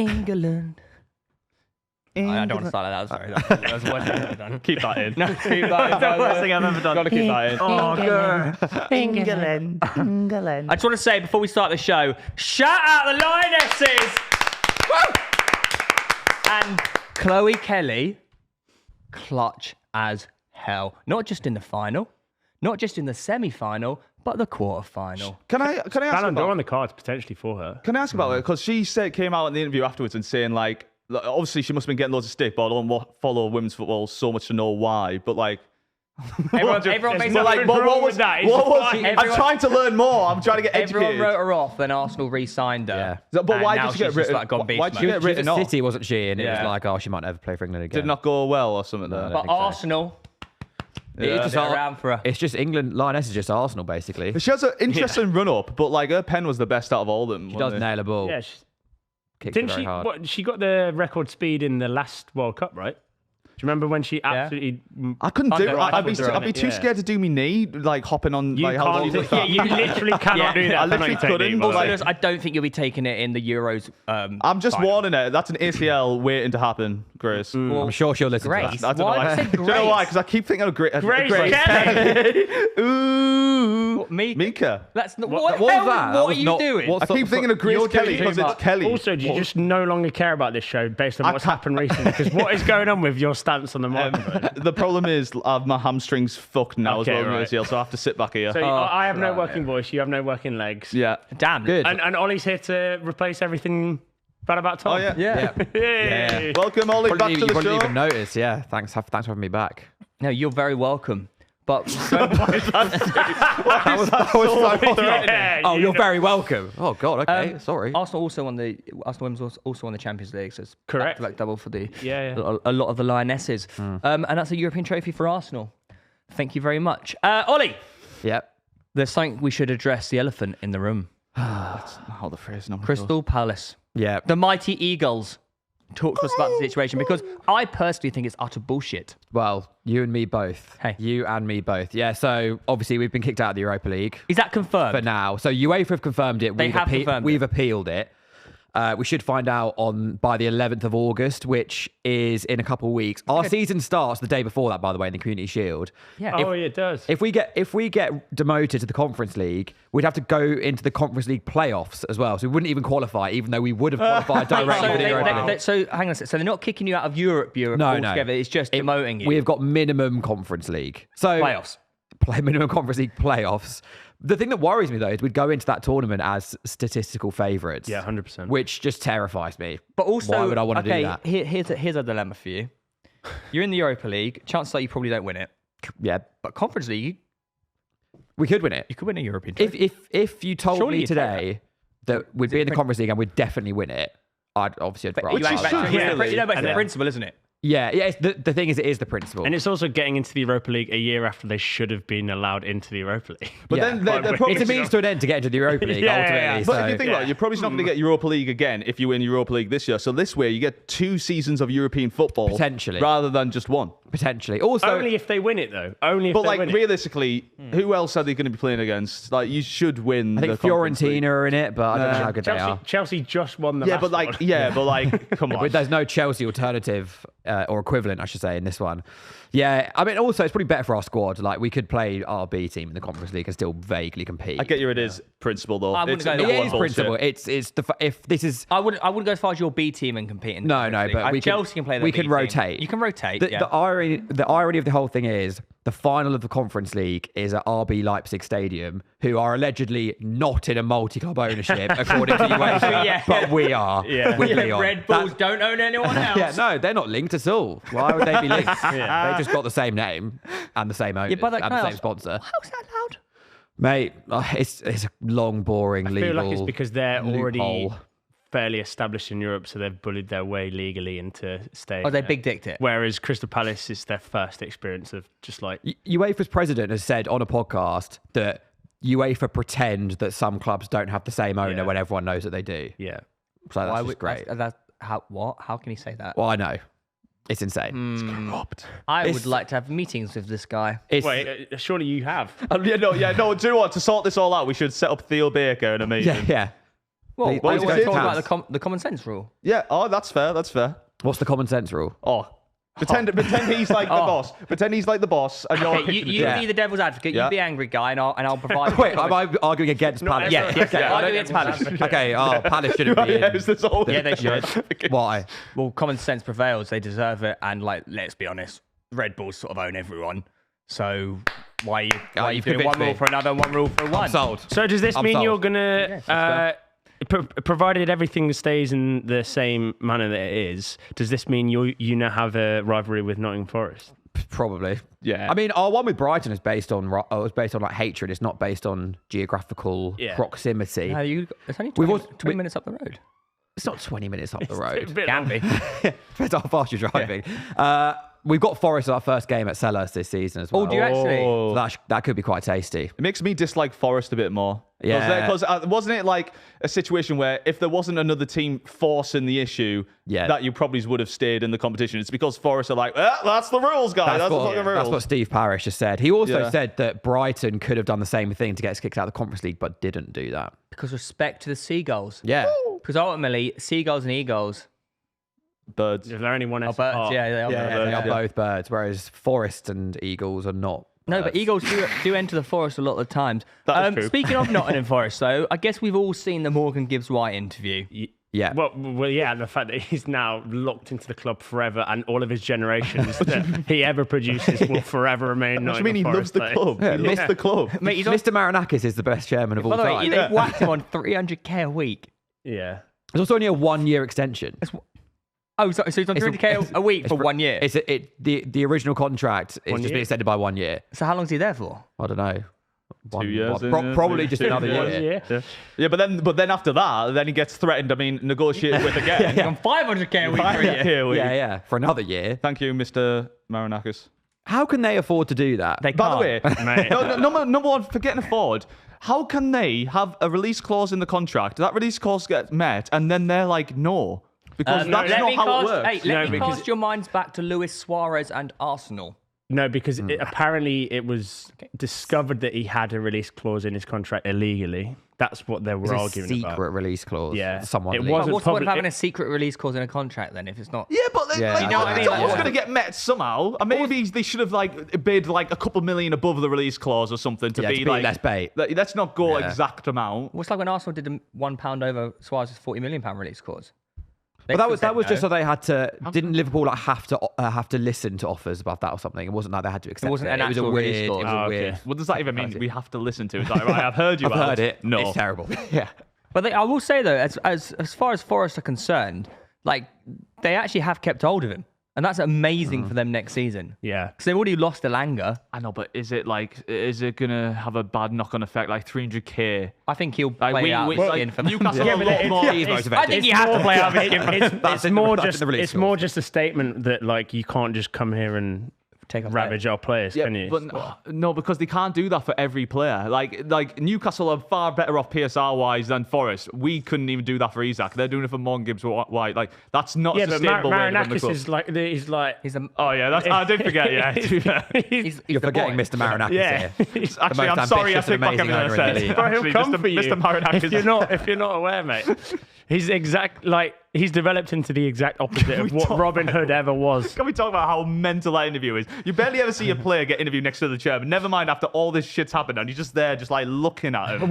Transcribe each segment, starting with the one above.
England. I don't want to start like that. Sorry, that was the worst thing I've ever done. Keep that in. No, keep that in. That's the worst thing I've ever done. Gotta keep that in. Oh, good. England. I just want to say before we start the show, shout out the Lionesses! Woo! And Chloe Kelly, clutch as hell. Not just in the final, not just in the semi-final, but the quarter-final. Can I ask Ballon d'Or about? on the cards potentially for her. Can I ask about it? Because she came out in the interview afterwards and saying like, obviously she must have been getting loads of stick, but I don't follow women's football so much to know why. But like, Everyone There's basically... nothing wrong with that. It's fine. I'm trying to learn more. I'm trying to get educated. Everyone wrote her off, then Arsenal re-signed her. Yeah. But why And now did she get she's just, written? like, gone beast Why did she mode. get written She was off? at City, wasn't she? And it Yeah. was like, oh, she might never play for England again. Did not go well or something there. But think so. Arsenal, It's just they're around for her. It's just England. Lioness is just Arsenal, basically. She has an interesting run up, but like her pen was the best out of all of them. She does nail a ball. Yeah, Kicks it didn't very she? hard. What, she got the record speed in the last World Cup, right? Do you remember when she absolutely? I couldn't do it. Under- I'd be under- too yeah. scared to do me knee, like hopping on. You like, how long can't. was that? Yeah, you literally cannot do that. I literally penalty technique, couldn't, by the but, way. Also, I don't think you'll be taking it in the Euros. I'm just final. warning her. That's an ACL waiting to happen, Grace. Well, I'm sure she'll listen Grace. to that. I don't know Why why. did you say Do you know why? Grace? Because I keep thinking of Grace Kelly. Ooh, What, Mika? Mika. That's not, What what, was hell, that? what was are you not- doing? what I keep thinking of Grace You're doing Kelly too because it's much. Kelly. Also, do you just no longer care about this show based on what's can't- happened recently? Because what is going on with your stance on the microphone? The problem is my hamstrings fucked now Okay, as well, right. ACL, so I have to sit back here. So I have no right, working voice. You have no working legs. yeah. Damn. Good. And Ollie's here to replace everything bad about Tom. Oh yeah. Yeah. Yay. Welcome, Ollie, back to you the probably show. didn't even notice. Yeah. Thanks for having me back. No, you're very welcome. But Yeah, Oh, you you're know- very welcome. Oh God. Okay. Sorry. Arsenal women's also won the Champions League, so it's Correct. back-to-back double for the Yeah, yeah. a lot of the Lionesses. And that's a European trophy for Arsenal. Thank you very much, Ollie. Yep. There's something we should address: the elephant in the room. That's not how the phrase normally Crystal Palace, Yeah. the mighty Eagles. Talk to us about the situation, because I personally think it's utter bullshit. Well, you and me both. Hey. You and me both. Yeah. So obviously we've been kicked out of the Europa League Is that confirmed? for now. So UEFA have confirmed it. They have confirmed We've it. appealed it. We should find out by the 11th of August, which is in a couple of weeks. Our season starts the day before that, by the way, in the Community Shield. Yeah. Oh, yeah, it does. If we get demoted to the Conference League, we'd have to go into the Conference League playoffs as well. So we wouldn't even qualify, even though we would have qualified directly So, for the Europa League. so hang on a second. So they're not kicking you out of Europe No. altogether. It's just demoting you. We have got minimum Conference League. So Playoffs. Minimum Conference League playoffs. The thing that worries me though is we'd go into that tournament as statistical favourites. Yeah, 100%. Which just terrifies me. But also, why would I want to do that? Here's a dilemma for you. You're in the Europa League. Chances are you probably don't win it. Yeah, But Conference League, we could win it. you could win a European trophy. If you told Surely me you'd take today that we'd be in the Conference League and we'd definitely win it, I'd obviously But rather. you act- should, but- really. but it's And the then- principle, isn't it? Yeah. It's the thing is, it is the principle. And it's also getting into the Europa League a year after they should have been allowed into the Europa League. But Yeah. then they're probably It's a means to an end to get into the Europa League, Yeah, ultimately. yeah, yeah. But so- if you think about it, you're probably not going to get Europa League again if you win Europa League this year. So this way, you get 2 seasons of European football Potentially. rather than just one. potentially. Also, Only if they win it, though. Only if But they like win it. realistically, who else are they going to be playing against? Like you should win. I think the Conference League. Fiorentina are in it, but I don't know how good they are. Chelsea just won the Yeah, last but like, one. yeah, but like, come on. But there's no Chelsea alternative or equivalent, I should say, in this one. Yeah, I mean, also it's probably better for our squad. Like we could play our B team in the Conference League and still vaguely compete. I get you. It is principle though. I wouldn't It's go that number far. It one is bullshit. principle. It's the if this is I wouldn't go as far as your B team and compete in the no, Conference League. but we Chelsea can play their we B can team. rotate. You can rotate. The, yeah. the irony of the whole thing is the final of the Conference League is at RB Leipzig Stadium, who are allegedly not in a multi-club ownership according to UEFA, Yeah. but we are. Yeah. With Yeah, Leon. Red Bulls don't own anyone else. Yeah, no, they're not linked at all. Why would they be linked? They just got the same name and the same owners but that and kind the of- same sponsor. How's that allowed? Mate, it's a long, boring I legal feel like it's because they're already loophole. fairly established in Europe, so they've bullied their way legally into staying. Oh, they there. big dicked it. Whereas Crystal Palace is their first experience of just like UEFA's president has said on a podcast that UEFA pretend that some clubs don't have the same owner Yeah. when everyone knows that they do. yeah. So that's Why just would great. That's how what? How can he say that? Well, I know. It's insane. Corrupt. I It's- would like to have meetings with this guy. It's, Wait, surely you have. Yeah, no. Do you know what? To sort this all out, we should set up Theo Baker in a meeting. yeah. Well, Please I go always talk Cavs. about the common sense rule. Yeah. Oh, that's fair. That's fair. What's the common sense rule? Oh. Pretend he's like the boss. Pretend he's like the boss, and you're. Okay, you be the devil's advocate. Yeah. You be angry guy, and I'll provide. Wait, am I arguing against Palace? Yes, argue against Palace. Okay, Palace shouldn't be in. Yeah, they should. Why? Well, common sense prevails. They deserve it, and like, let's be honest, Red Bulls sort of own everyone. So why are you doing convinced one rule me. for another, one rule for one? I'm sold. So does this I'm mean sold. you're gonna, provided everything stays in the same manner that it is, does this mean you now have a rivalry with Nottingham Forest? Probably. Yeah. I mean, our one with Brighton is based on like hatred. It's not based on geographical proximity. No, it's only 20, We've also- 20 minutes up the road. It's not 20 minutes up the A road. bit Can be. Depends how fast you're driving. We've got Forest at our first game at Selhurst this season as well. Oh, do you actually? Oh. So that could be quite tasty. It makes me dislike Forest a bit more. Yeah. Because wasn't it like a situation where if there wasn't another team forcing the issue, that you probably would have stayed in the competition? It's because Forest are like, that's the rules, guys. That's the fucking rules. That's what Steve Parish has said. He also said that Brighton could have done the same thing to get us kicked out of the Conference League, but didn't do that. Because respect to the Seagulls. Yeah. Because ultimately, Seagulls and Eagles Birds. Is there only one are S? birds. Oh. Yeah, they are Yeah, birds. they are both birds, whereas Forest and Eagles are not. No, but birds. Eagles do enter the Forest a lot of the times. That is true. Speaking of Nottingham Forest, though, I guess we've all seen the Morgan Gibbs-White interview. Yeah. Well, yeah, the fact that he's now locked into the club forever and all of his generations that he ever produces will forever remain What do you mean he Nottingham loves the Forest club? He loves the club. Mate, he's on, Mr. Marinakis is the best chairman of all by the way, time. they've whacked him on 300k a week. Yeah. It's also only a 1-year extension. Oh, so he's on 300k a week for 1 year. The original contract is 1 just year? being extended by 1 year. So how long's he there for? I don't know. 2 years. Probably just another years. year. Yeah, but then after that, then he gets threatened. I mean, negotiated with again. He's on 500k a week for a year. Yeah, for another year. Thank you, Mr. Marinakis. How can they afford to do that? They By the way, can't. Mate. number one, forgetting afford. How can they have a release clause in the contract? That release clause gets met, and then they're like, no, because that's not how it works. Hey, let me because- cast your minds back to Luis Suarez and Arsenal. No, because apparently it was discovered that he had a release clause in his contract illegally. That's what they were It's a arguing secret about. release clause. Yeah. Someone It leaked. wasn't What's the point of public- having a secret release clause in a contract then if it's not? Yeah, but Yeah. like, You know what I mean? it's almost Like, going to get met somehow. And maybe they should have like bid like a couple million above the release clause or something to Yeah, be to be like less bait. Let's not go Yeah. exact amount. What's like when Arsenal did the £1 over Suarez's £40 million release clause? But that was just so they had to. Didn't Liverpool like have to listen to offers above that or something? It wasn't like they had to accept. wasn't an It was a actual release weird. It clause. was a Oh, okay. weird. What does that even mean? We have to listen to. It's like, right, I've heard you. I've out. heard it. No, It's terrible. Yeah. But I will say though, as far as Forest are concerned, like they actually have kept hold of him, and that's amazing for them next season. Yeah. Because they've already lost Elanga. I know, but is it gonna have a bad knock-on effect? Like 300k. I think he'll Like play out his skin for them. Newcastle Yeah, a but lot more. He's motivated. I think you have to play out his skin for them. That's in the release It's clause. more just a statement that like you can't just come here and Take off ravage our players, Yeah, can you? but no, because they can't do that for every player. Like Newcastle are far better off PSR wise than Forest. We couldn't even do that for Isak. They're doing it for Morgan Gibbs White. Like that's not yeah, a but sustainable way to run the Marinakis club. is like He's a, Oh yeah, I did forget. Yeah, he's You're the forgetting boy. Mr. Marinakis Yeah. here. actually, most I'm sorry. I ambitious take and back amazing everything I owner in said. the league. Bro, he'll Actually, come Mr. for you. Mr. Marinakis. If you're not aware, mate. He's like he's developed into the exact opposite of what Robin Hood ever was. Can we talk about how mental that interview is? You barely ever see a player get interviewed next to the chairman. Never mind after all this shit's happened and he's just there, just like looking at him.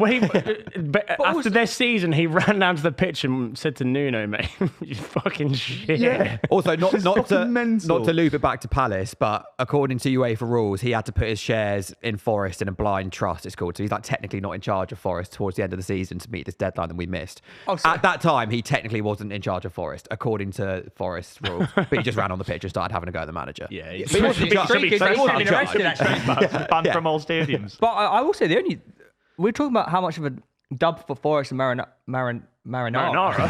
But after this season, he ran down to the pitch and said to Nuno, mate, you fucking shit. Yeah. Also, not fucking mental. to loop it back to Palace, but according to UEFA rules, he had to put his shares in Forest in a blind trust. It's called. So he's like technically not in charge of Forest towards the end of the season to meet this deadline that we missed. Oh, so- At that time, he technically wasn't in charge of Forest according to Forest rules, but he just ran on the pitch and started having a go at the manager. Yeah, But he wasn't in charge. Streak is So he he's wasn't been in charge. arrested, actually. Banned Yeah. from all stadiums. But I will say we're talking about how much of a dub for Forest and Marinara. Marinara.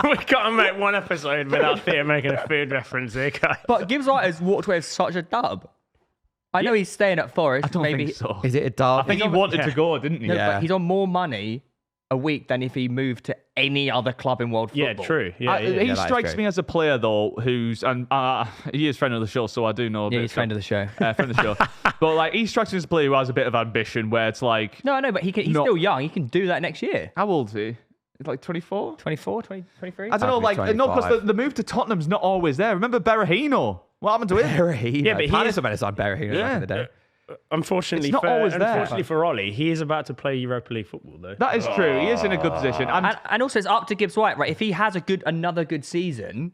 We can't make one episode without Theo making a food reference here, guys. But Gibbs White has walked away with such a dub. I know he's staying at Forest. I don't maybe think so. Is it a dub? I think he wanted to go, didn't he? No, Yeah. but he's on more money a week than if he moved to any other club in world football. Yeah, true. Yeah, He strikes me as a player though who's and he is friend of the show, so I do know. Yeah, he's friend of the show. Friend of the show. But like he strikes me as a player who has a bit of ambition, where it's like No, but he's still young. He can do that next year. how old is he? He's like 24. 24, 23. I don't know. Like 25. no, because the move to Tottenham's not always there. Remember Berahino? What happened to him? Berahino. Yeah, but he Palace is- have been assigned Berahino back in the day. Unfortunately, It's not always there. unfortunately for Ollie, he is about to play Europa League football though. That is true. He is in a good position. And also, it's up to Gibbs White, right? If he has another good season,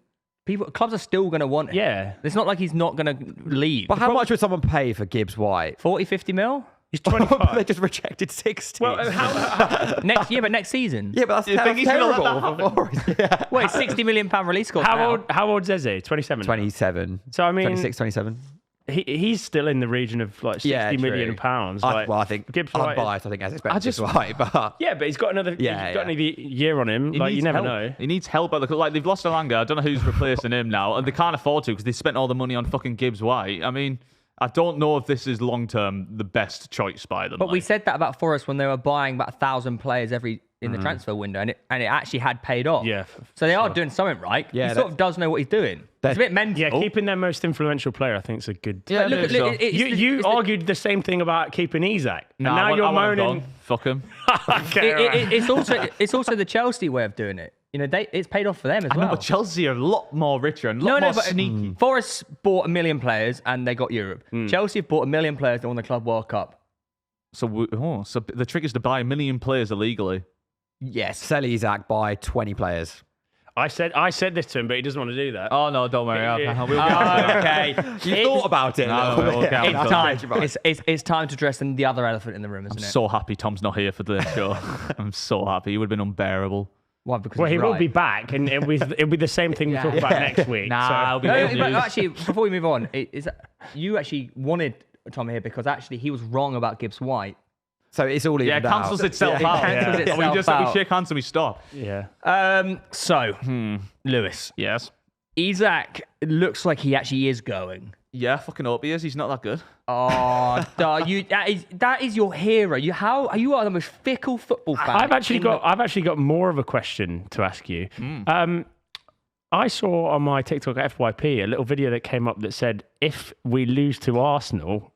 clubs are still going to want him. Yeah. It's not like he's not going to leave. But how much would someone pay for Gibbs White? 40, 50 mil? He's 25. They just rejected 60. Well, But next season. yeah, but You think that's he's gonna let terrible. that happen? Yeah. Wait, £60 million release cost. how old's Eze? 27. 27. So I mean, 26, 27. he's still in the region of like 60 million pounds. Like, I think Gibbs I'm White. biased. I think as expected Gibbs White, but Yeah, but he's got another. Yeah, he's got yeah. another year on him. He Like you needs never help. know. He needs help. Like they've lost Alanga. I don't know who's replacing him now, and they can't afford to because they spent all the money on fucking Gibbs White. I mean, I don't know if this is long term the best choice by them. But we said that about Forest when they were buying about 1,000 players in the transfer window, and it actually had paid off. Yeah, So they are doing something right. Yeah, he sort of does know what he's doing. It's a bit mental. Yeah, keeping their most influential player, I think, is a good. Yeah, Look, You argued the same thing about keeping Isak, and now you're moaning. Fuck him. Okay, right. it's also the Chelsea way of doing it. You know, it's paid off for them as well. No, but Chelsea are a lot more richer and a lot more sneaky. Forest bought 1 million players and they got Europe. Chelsea have bought 1 million players that won the Club World Cup. So the trick is to buy 1 million players illegally. Yes. sell Isak by 20 players. I said this to him, but he doesn't want to do that. Oh no, don't worry. Yeah. We'll get Okay. You thought about it. No, we'll get It's time. It's time to address the other elephant in the room, isn't it? so happy Tom's not here for the show. I'm so happy. He would have been unbearable. Why? Because Well, he's he will right. be back, and it'll be the same thing we talk about next week. Nah, so. it'll be No, good but news. actually, before we move on, you actually wanted Tom here because actually he was wrong about Gibbs White. So it's all Yeah, even it cancels itself out. cancels Yeah. itself We shake hands and we stop. Yeah. Lewis, Yes. Isak looks like he actually is going. Yeah, fucking hope he is. He's not that good. Oh, that is your hero. You are the most fickle football fan. I've actually got more of a question to ask you. I saw on my TikTok FYP a little video that came up that said, if we lose to Arsenal,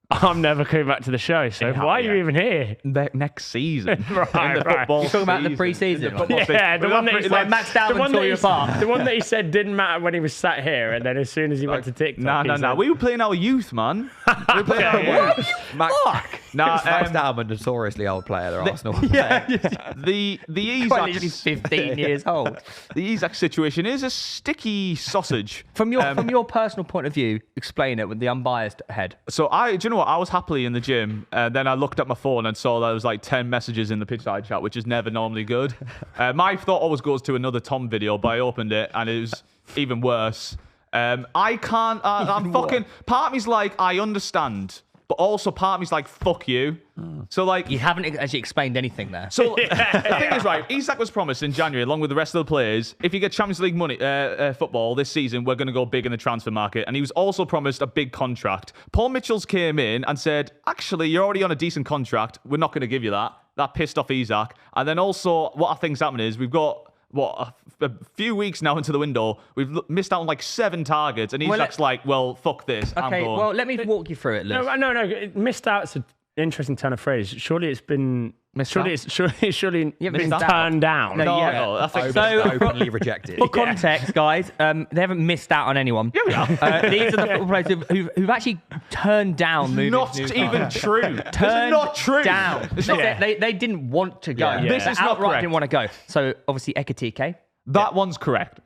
I'm never coming back to the show. So why are you even here? Next season. Right. You're talking about the pre-season, right? Yeah, the one that he said, Max Dalman tore you apart. the one that he said didn't matter when he was sat here, and then as soon as he went to TikTok, he No. said, We were playing our youth, man. We were playing our youth. Max Nah, Dalman, notoriously old player, they're Arsenal. the Quite literally Isak 15 years old. the Isak situation is a sticky sausage. From your personal point of view, explain it with the unbiased head. So do you know what? I was happily in the gym, and then I looked at my phone and saw there was like 10 messages in the pitchside chat, which is never normally good. My thought always goes to another Tom video, but I opened it and it was even worse. I can't. I'm fucking. Part of me's like, I understand, but also part of me's like, fuck you. So like, You haven't actually explained anything there. so the thing is, right, Isak was promised in January, along with the rest of the players, if you get Champions League money, football this season, we're going to go big in the transfer market. And he was also promised a big contract. Paul Mitchell's came in and said, actually, you're already on a decent contract. We're not going to give you that. That pissed off Isak. And then also, what I think's happening is we've got, a few weeks now into the window, we've missed out on like 7 targets. And Isak's like, well, fuck this. I'm Okay, going. well, let me walk you through it, Lewis. no. Missed out's an interesting turn of phrase. Surely it's been. Surely it's been missed out. turned down. No, yeah. no, I think Openly rejected. For context, guys, they haven't missed out on anyone. we are. These are the football players who've actually turned down moving Not to Newcastle. even true. This is Turned not true. down. It's They not- said they didn't want to go. Yeah. They This is not outright correct. didn't want to go. So obviously Ekitike, That one's correct.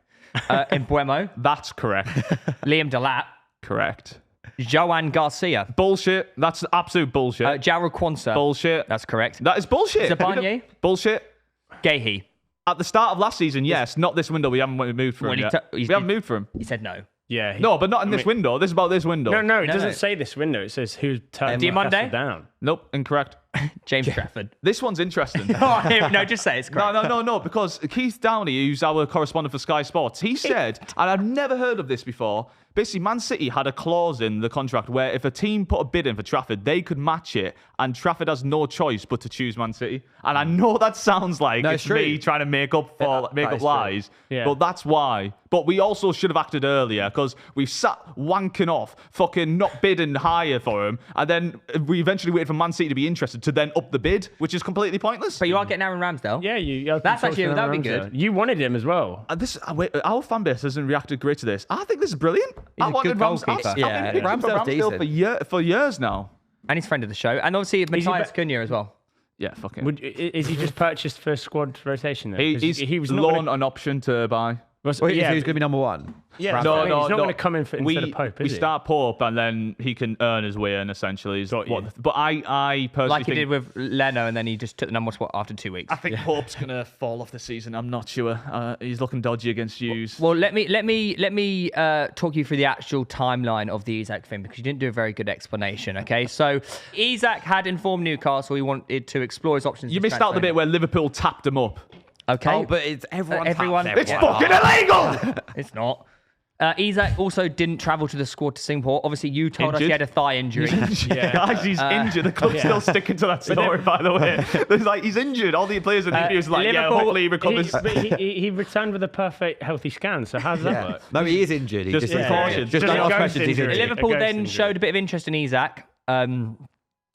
Embuemo, That's correct. Liam Delap, Correct. Joan Garcia, Bullshit. That's absolute bullshit. Jaro Kwanzaa. Bullshit. That's correct. That is bullshit. Zabanye? Bullshit. Gehi. At the start of last season, yes. Not this window. We haven't moved for him yet. We haven't moved for him. He said no. Yeah. No, but not in this window. This is about this window. No, it doesn't no. say this window. It says who's turned Diamande? Newcastle down. Nope, incorrect. James Trafford. This one's interesting. No, just say it's correct. No, because Keith Downey, who's our correspondent for Sky Sports, he said, and I've never heard of this before, basically Man City had a clause in the contract where if a team put a bid in for Trafford, they could match it, and Trafford has no choice but to choose Man City. And I know that sounds like it's me trying to make up lies, but that's why. But we also should have acted earlier, because we've sat wanking off, fucking not bidding higher for him, and then we eventually waited for Man City to be interested to then up the bid, which is completely pointless. But you are getting Aaron Ramsdale. Yeah, That's actually, that would be good. You wanted him as well. Our fan base hasn't reacted great to this. I think this is brilliant. He's I a wanted good goalkeeper. Yeah, Ramsdale decent. for years now. And he's friend of the show. And obviously Matthias Cunha as well. Yeah, fuck it. Is he just purchased for squad rotation? Then? He was loan an option to buy. Who's going to be number one? Yeah, No, he's not going to come in instead of Pope, is we he? start Pope and then he can earn his way in, essentially. But I personally Like he think, did with Leno, and then he just took the number spot after 2 weeks. I think Pope's going to fall off the season. I'm not sure. He's looking dodgy against Hughes. Well, let me talk you through the actual timeline of the Isak thing, because you didn't do a very good explanation. Okay, so Isak had informed Newcastle he wanted to explore his options. You missed out the bit where Liverpool tapped him up. Okay, Oh, but it's everyone. It's fucking illegal! it's not. Isak also didn't travel to the squad to Singapore. Obviously, you told us he Injured. had a thigh injury. Guys, he's injured. The club's still sticking to that story, by the way. There's like, he's injured. All the players in the interviews are like, Liverpool- hopefully he recovers. But he returned with a perfect healthy scan. So how does that work? No, he is injured. He Just precaution. Just don't ask questions. He's injured. Liverpool then showed a bit of interest in Isak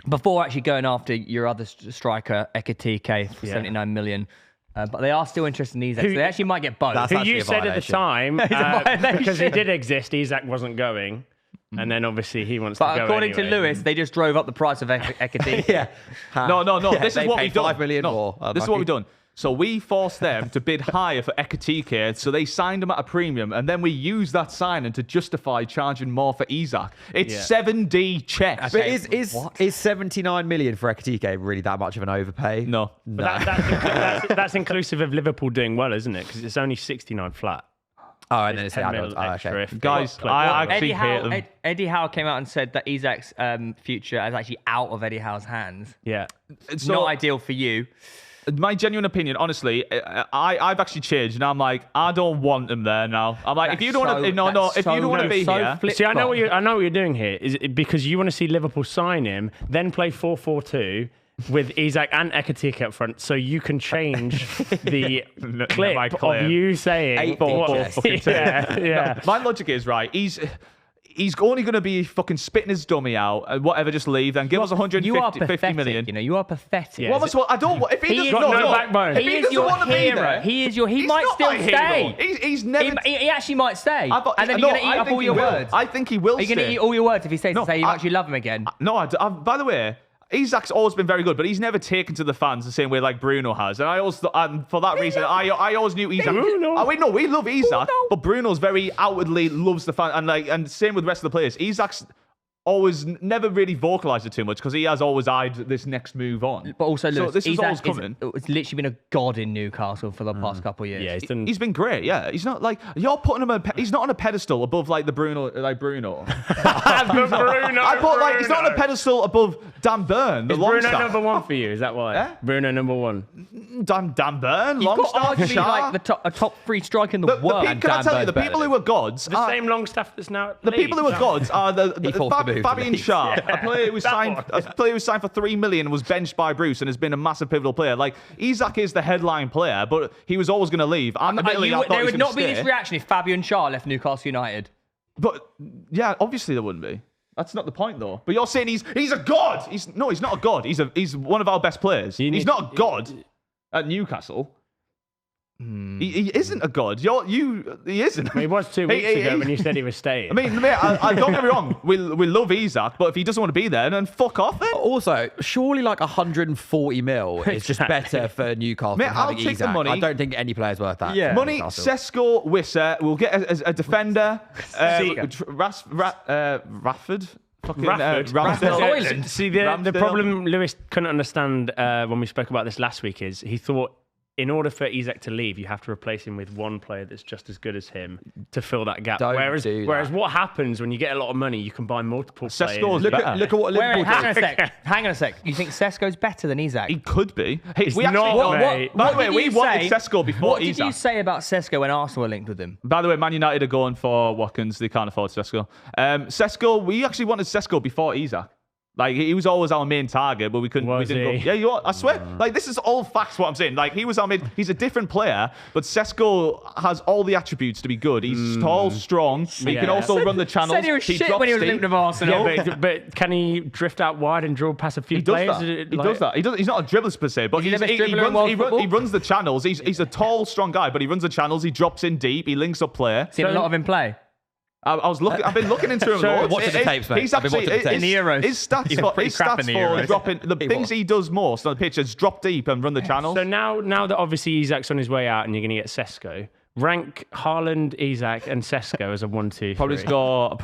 before actually going after your other striker, Ekitike, for 79 million. But they are still interested in Isak, so they actually might get both. That's Who actually you a said at the violation. time, because he did exist, Isak wasn't going. And then obviously he wants to But go according anyway. to Lewis, they just drove up the price of Ekitike. Yeah. No. Yeah, This is they what paid we've done. 5 million No, more. this is what we've done. So we forced them to bid higher for Ekitike, so they signed him at a premium, and then we used that signing to justify charging more for Isak. It's 7D checks. But is 79 million for Ekitike really that much of an overpay? No. But that's inclusive of Liverpool doing well, isn't it? Because it's only 69 flat. Oh, and then it's 10 the mil adults. Oh, extra okay. if they Guys, got I clipped. actually hate them. Eddie Howe came out and said that Isak's future is actually out of Eddie Howe's hands. Yeah. It's So- not ideal for you. My genuine opinion, honestly, I've actually changed, and I'm like, I don't want him there now. I'm like, if you don't want to, if you don't want to be here, See, I know what you're doing here. Is it because you want to see Liverpool sign him, then play 4-4-2 with Isak and Ekitike up front, so you can change the clip of you saying 8-4-4. Yeah. my logic is right. He's only going to be fucking spitting his dummy out and whatever, just leave. Then give us 150 You are pathetic, million. You know, you are pathetic. Yeah. What was what? I don't. If he doesn't, got no backbone. If He he is doesn't your want to be hero. there, He he's might not still my hero. stay. He's never. He actually might stay. And then you're going to eat up all your words. I think he will. Are you going to eat all your words if he stays No, to say you I- actually love him again? No, by the way, Isak's always been very good, but he's never taken to the fans the same way like Bruno has. And I always, for that reason, I always knew Isak. Bruno. We love Isak, Bruno. but Bruno's very outwardly loves the fan, and same with the rest of the players. Isak's always never really vocalized it too much because he has always eyed this next move on. But also, so Lewis, this is Isak always coming. it's literally been a god in Newcastle for the past couple of years. Yeah, he's done. He's been great, yeah. He's not like you're putting him. He's not on a pedestal above like the Bruno, like Bruno. Bruno. I put like he's not on a pedestal above Dan Burn, the Is Bruno Longstaff. number one for you? Is that why? Eh? Bruno number one. Dan Burn, You've got Longstaff, arguably Shah. like a top three striker in the The world. can I tell you, the people who are gods The are, same Longstaff that's now at the people who are gods are He forced the move to Fabian Leeds. Shah, a player who was signed for 3 million and was benched by Bruce and has been a massive pivotal player. Like Isak is the headline player, but he was always going to leave. Admittedly, I thought he there was would gonna not be this stay. reaction if Fabian Shah left Newcastle United. But yeah, obviously there wouldn't be. That's not the point, though. But you're saying he's a god. He's not a god. He's one of our best players. He's not a god at Newcastle. He isn't a god. He isn't. He was 2 weeks ago when you said he was staying. I mean, mate, I don't get me wrong. We love Isak, but if he doesn't want to be there, then fuck off then. Also, surely like 140 mil is just better for Newcastle Mate, than I'll having take the Isak. money. I don't think any player's worth that. Yeah. for Money, Newcastle. Sesko, Wissa. We'll get a defender. Rafford. Fucking, Ramsdale. Soylent. See, the Ramsdale. problem Lewis couldn't understand when we spoke about this last week is he thought in order for Isak to leave, you have to replace him with one player that's just as good as him to fill that gap. Don't Whereas do that. what happens when you get a lot of money, you can buy multiple Sesko's players. look Look at what Liverpool Hang on did. a sec. Hang on a sec. You think Sesko's better than Isak? He could be. It's We not, actually, mate. by the way, did we you wanted say- Sesko before What did Isak. you say about Sesko when Arsenal were linked with him? By the way, Man United are going for Watkins. They can't afford Sesko. Sesko, we actually wanted Sesko before Isak. Like, he was always our main target, but we couldn't. Was we didn't he? Go, yeah, you are, I swear. Like, this is all facts, what I'm saying. Like, he was our main. He's a different player, but Sesko has all the attributes to be good. He's tall, strong. He Yeah. can also run the channels. Said he was shit drops when he was deep. linked with Arsenal. Yeah, but can he drift out wide and draw past a few He does players? that. He does that. He's not a dribbler per se, but Is he the best he dribbler in world he football? runs the channels. He's a tall, strong guy, but he runs the channels. He drops in deep. He links up player. Seen a lot of him play. I was looking. I've been looking into him. So- loads. Watching the tapes, mate. He's I've been actually watching the tapes. In the Euros. His stats He was for pretty crap in the Euros. dropping the things he does most on the pitch is drop deep and run the channels. So now that obviously Isak's on his way out and you're going to get Sesko, rank Haaland, Isak, and Sesko as a 1, 2, 3. Probably score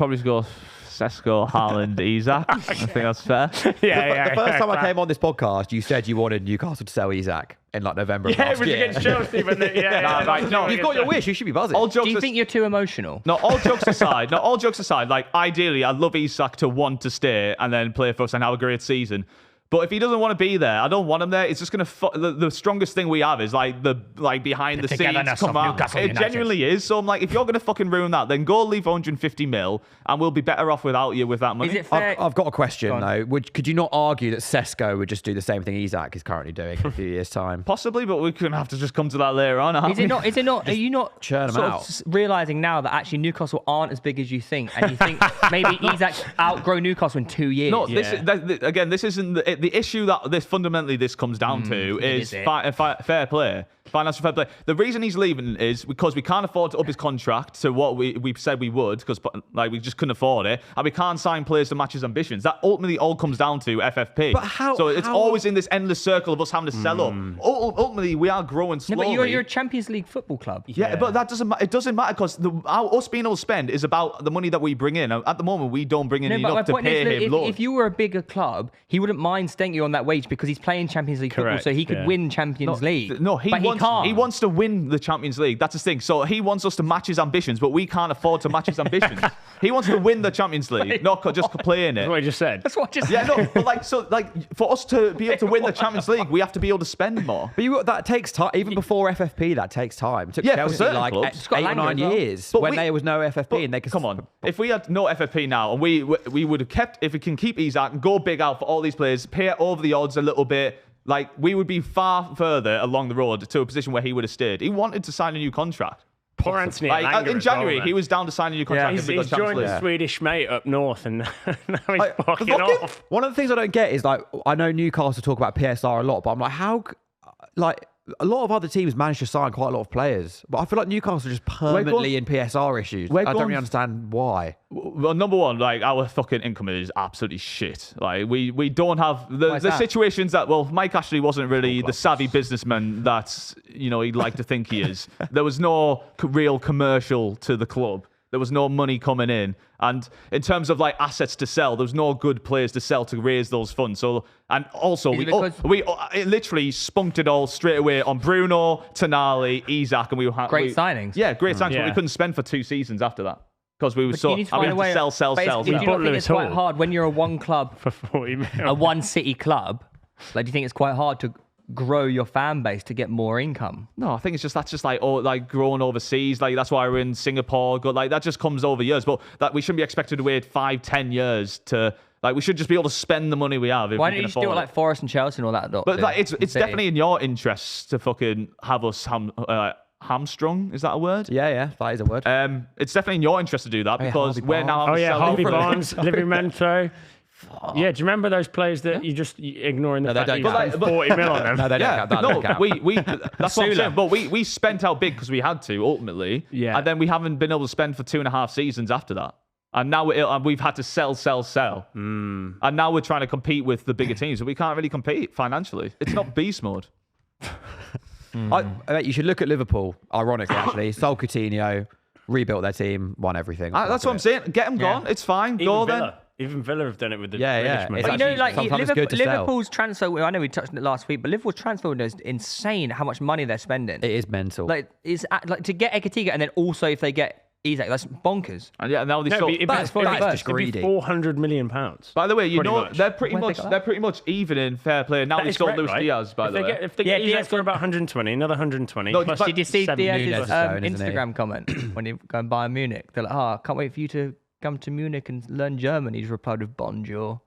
Sesko, Haaland, Isak. I think that's fair. Yeah, The first time I came on this podcast, you said you wanted Newcastle to sell Isak in like November of Yeah, last it was year. against Chelsea, but Nah, right, no, You've got your wish. You should be buzzing. All Do jokes you aside, think you're too emotional? all jokes aside, like ideally, I'd love Isak to want to stay and then play for us and have a great season. But if he doesn't want to be there, I don't want him there. It's just gonna. The strongest thing we have is like the behind the scenes. togetherness of Come on, Newcastle it United. genuinely is. So I'm like, if you're gonna fucking ruin that, then go leave 150 mil, and we'll be better off without you with that money. Is it fair? I've got a question Go on. though. Could you not argue that Sesko would just do the same thing Isak is currently doing in a few years' time? Possibly, but we're gonna have to just come to that later on. aren't Is it we? not? Is it not? Are you not churn 'em sort of out. realizing now that actually Newcastle aren't as big as you think, and you think maybe Isak outgrow Newcastle in 2 years? No, Yeah. again, this isn't the issue that this comes down to is is it? fair play, financial fair play. The reason he's leaving is because we can't afford to up his contract to what we said we would, because like we just couldn't afford it, and we can't sign players to match his ambitions. That ultimately all comes down to FFP. But how- So it's how- always in this endless circle of us having to sell up. Ultimately, we are growing No, slowly. but you're a Champions League football club. Yeah, but that doesn't matter. It doesn't matter because us being able to spend is about the money that we bring in. At the moment, we don't bring in No, but my enough to point pay is, him. look, loads. if you were a bigger club, he wouldn't mind staying you on that wage because he's playing Champions League football, Correct, so he could yeah. win Champions League. No, he but wants, he can't. he wants to win the Champions League. That's the thing. So he wants us to match his ambitions, but we can't afford to match his ambitions. He wants to win the Champions League, not just play in That's what I it. just said. That's what I just. Yeah, no, but for us to be able to win the Champions League, we have to be able to spend more. But that takes time. Even before FFP, that takes time. It took Yeah, for Chelsea certain like clubs. It's got 8 or Langer 9 as well. years But when there was no FFP and they could Come on, if we had no FFP now and we would have kept, if we can keep Isak and go big out for all these players, pay it over the odds a little bit, like we would be far further along the road to a position where he would have stayed. He wanted to sign a new contract. Poor Anthony Like, Langer in as well, January, man. he was down to sign a new contract. He's if we got Champions joined League. a Swedish mate up north, and now he's Like, fucking fucking- off. One of the things I don't get is like I know Newcastle talk about PSR a lot, but I'm like, how like a lot of other teams manage to sign quite a lot of players, but I feel like Newcastle are just permanently in PSR issues. we're I don't going- really understand why. Well, number one, like our fucking income is absolutely shit. Like we don't have Why the is that? situations that Mike Ashley wasn't really the savvy businessman that he'd like to think he is. There was no real commercial to the club. There was no money coming in, and in terms of like assets to sell, there was no good players to sell to raise those funds. So, and also Is it we because- it literally spunked it all straight away on Bruno, Tonali, Isak, and we were Great signings. Yeah, great signings, but Yeah. we couldn't spend for 2 seasons after that because we were But you need to find a way. sell. But do you We not bought think Lewis it's quite Hall. hard when you're a one club, For 40 mil. a one city club? Like, do you think it's quite hard to grow your fan base to get more income? No, I think that's just like growing overseas. Like that's why we're in Singapore. Like that just comes over years. But that we shouldn't be expected to wait 5-10 years to like. We should just be able to spend the money we have. If Why we don't can you just do it afford like Forest and Chelsea and all that? But like, it's definitely in your interests to fucking have us hamstrung. Is that a word? Yeah, that is a word. It's definitely in your interest to do that Hey, because Harvey we're now. Oh yeah, Harvey Barnes. Barnes, Livramento. Yeah, do you remember those players that you just ignoring the No, they fact that you don't count. spent 40 mil on them? No, they don't Yeah, count. That no, don't count. we that's what I'm saying. But we spent out big because we had to ultimately. Yeah. And then we haven't been able to spend for 2.5 seasons after that. And now we've had to sell. And now we're trying to compete with the bigger teams, but we can't really compete financially. It's not beast mode. I bet you should look at Liverpool. Ironically, actually, sold Coutinho, rebuilt their team, won everything. That's what I'm saying. Get them gone. It's fine. Go Even then. Villa. Even Villa have done it with the Yeah, yeah. British money. It's But you know, actually like sometimes good to sell. Liverpool's transfer. I know we touched on it last week, but Liverpool's transfer window is insane. How much money they're spending? It is mental. Like, to get Ekatike, and then also if they get Isak, that's bonkers. And yeah, now they No, sold. it'd be- That's it'd be- just it'd be greedy. £400 million. By the way, you Pretty know much. they're pretty Where'd they much got that? they're pretty much even in fair play. Now That they is sold correct, Luis right? Diaz, by If the they way. get, if they Yeah, get Diaz Isak for about 120, another 120. No, plus but- Did you see 7 Diaz's Nunez. isn't he? Instagram comment when he go and buy Munich? They're like, "Oh, I can't wait for you to come to Munich and learn German." He's replied with "Bonjour."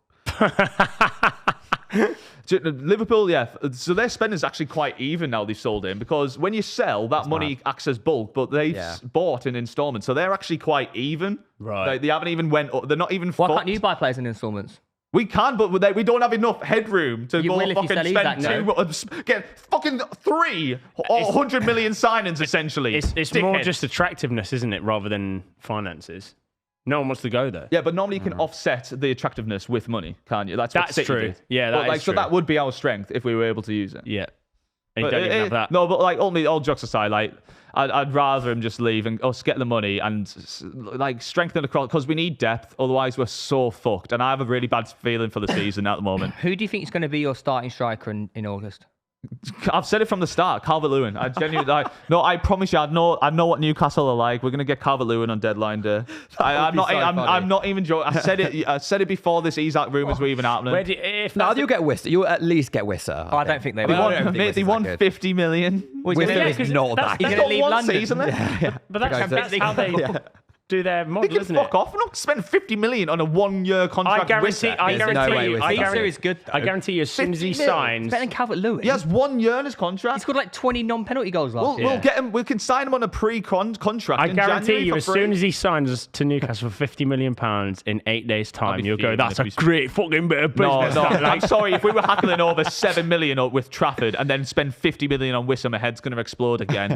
Liverpool, yeah. So their spending's actually quite even now. They've sold him because when you sell, that money acts as bulk, but they've bought in installments, so they're actually quite even. Right. They haven't even went. They're not even. Why fucked. can't you buy players in installments? We can, but we don't have enough headroom to You go will if you fucking sell spend Isak, get fucking 3 or 100 million signings essentially. It's more Dickhead. just attractiveness, isn't it, rather than finances? No one wants to go there. Yeah, but normally you can offset the attractiveness with money, can't you? That's what That's City true. did. Yeah, but that like is so true. that would be our strength if we were able to use it. Yeah. And you But don't even have that. No, but like only all jokes aside, like I'd rather him just leave and us get the money and like strengthen the cross because we need depth. Otherwise, we're so fucked. And I have a really bad feeling for the season at the moment. Who do you think is going to be your starting striker in August? I've said it from the start, Calvert-Lewin. I genuinely, I promise you, I know what Newcastle are like. We're gonna get Calvert-Lewin on deadline day. I'm not even joking. I said it before this Isak rumours were even happening. No, you'll get Wisser. You'll at least get Wisser. I don't think they They will. won, they won 50 million. Wisser gonna- is not that He's He's gonna got leave one London. season left. But that's how they do their They model, can isn't fuck it? off. We're not spend 50 million on a 1-year contract. I guarantee, Wisser. I There's no way guarantee, Wisser's I that guarantee, good. is good, though. I guarantee you, as soon as he 50 mil. signs, Better than Calvert-Lewin. He has 1 year in his He contract. scored like 20 non-penalty goals last year. We'll get him. We can sign him on a pre-contract. I in guarantee January you, for as free. soon as he signs to Newcastle for £50 million in 8 days' time, be you'll go, fuming that's if a he's- great fucking bit of No, business. no, that, I'm like, sorry. If we were hackling over 7 million with Trafford and then spend 50 million on Wissam, my head's going to explode again.